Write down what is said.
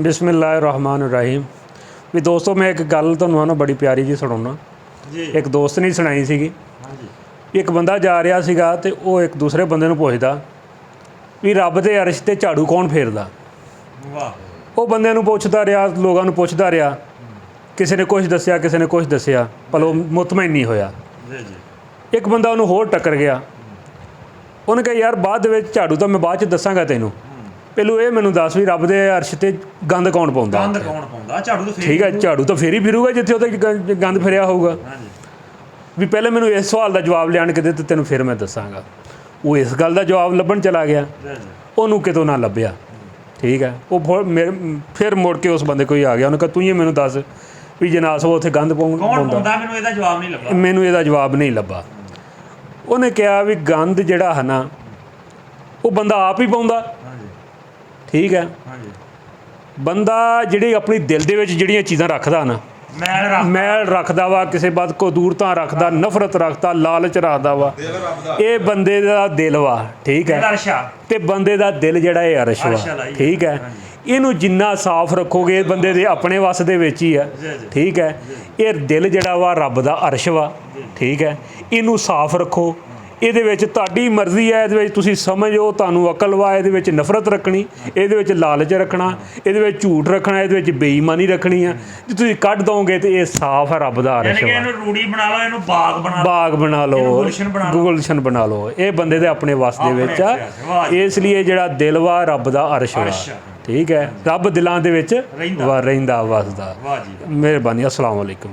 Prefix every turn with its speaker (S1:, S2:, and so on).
S1: बिस्मिल्लाहिर्रहमानिर्रहीम। भी दोस्तों मैं एक गल तुहानूं ना बड़ी प्यारी जी सुणाउणा। एक दोस्त ने सुनाई सीगी। एक बंदा जा रहा सीगा ते वो एक दूसरे बंदे नूं पुछदा भी रब दे अरश ते झाड़ू कौन फेरदा। वो बंदे नूं पुछदा रहा, लोगों नूं पुछदा रहा, किसी ने कुछ दस्सिया, किसी ने कुछ दस्सिया, पर वो मुतमईन नहीं होया। एक बंदा उन्होंने होर टक्कर गया। उन्हें कहा यार बाद दे विच झाड़ू तो मैं बाद च दसांगा तैनूं, पहलू ये मैनूं दस भी रब दे अरश ते गंद कौन पाउंदा। ठीक है, झाड़ू तो फिर ही फिरूगा जिथे उहते गंद फिरिया होऊगा। भी पहले मैनूं इस सवाल का जवाब लियाण के दे ते तैनूं फिर मैं दसांगा। वो इस गल का जवाब लभण चला गया, उन्होंने कितों ना लभ्या। ठीक है, वो मेरे फिर मुड़ के उस बंदे कोई आ गया, उन्हें कहा तू ही मैनूं दस भी जनाब वो उत्थे गंद पाउंदा। मैनूं इहदा जवाब नहीं लभा। उन्हें कहा भी गंद जिहड़ा है ना वो बंदा आप ही पाउंदा। ठीक है, बंदा जिहड़ी अपनी दिल दे विच जिहड़ियां चीज़ां रखदा ना, मैल रखदा वा, किसी बात को दूरता रखदा, नफरत रखदा, लालच रखदा वा, ये बंदे दा दिल वा। ठीक है, ते बंदे दा दिल जिहड़ा ये अरश वा। ठीक है, इनू जिन्ना साफ रखोगे बंदे दे अपने वस दे विच ही है। ठीक है, ये दिल जिहड़ा वा रब दा अरश वा। ठीक है, इनू साफ रखो। ਇਹਦੇ ਵਿੱਚ ਤੁਹਾਡੀ ਮਰਜ਼ੀ ਹੈ, ਇਹਦੇ ਵਿੱਚ ਤੁਸੀਂ ਸਮਝੋ, ਤੁਹਾਨੂੰ ਅਕਲ ਵਾ, ਇਹਦੇ ਵਿੱਚ ਨਫ਼ਰਤ ਰੱਖਣੀ, ਇਹਦੇ ਵਿੱਚ ਲਾਲਚ ਰੱਖਣਾ, ਇਹਦੇ ਵਿੱਚ ਝੂਠ ਰੱਖਣਾ, ਇਹਦੇ ਵਿੱਚ ਬੇਈਮਾਨੀ ਰੱਖਣੀ ਆ। ਜੇ ਤੁਸੀਂ ਕੱਢ ਦੋਗੇ ਤੇ ਇਹ ਸਾਫ਼ ਹੈ ਰੱਬ ਦਾ ਅਰਸ਼।
S2: ਇਹਨੂੰ ਰੂੜੀ ਬਣਾ ਲਓ, ਇਹਨੂੰ ਬਾਗ
S1: ਬਣਾ ਲਓ, ਗੁਲਸ਼ਨ ਬਣਾ ਲਓ। ਇਹ ਬੰਦੇ ਦੇ ਆਪਣੇ ਵਸ ਦੇ ਵਿੱਚ ਆ। ਇਸ ਲਈ ਜਿਹੜਾ ਦਿਲ ਵਾ ਰੱਬ ਦਾ ਅਰਸ਼ ਵਾ। ਠੀਕ ਹੈ, ਰੱਬ ਦਿਲਾਂ ਦੇ ਵਿੱਚ ਰਹਿੰਦਾ ਵਸਦਾ। ਮਿਹਰਬਾਨੀ। अस्सलाम वालेकुम।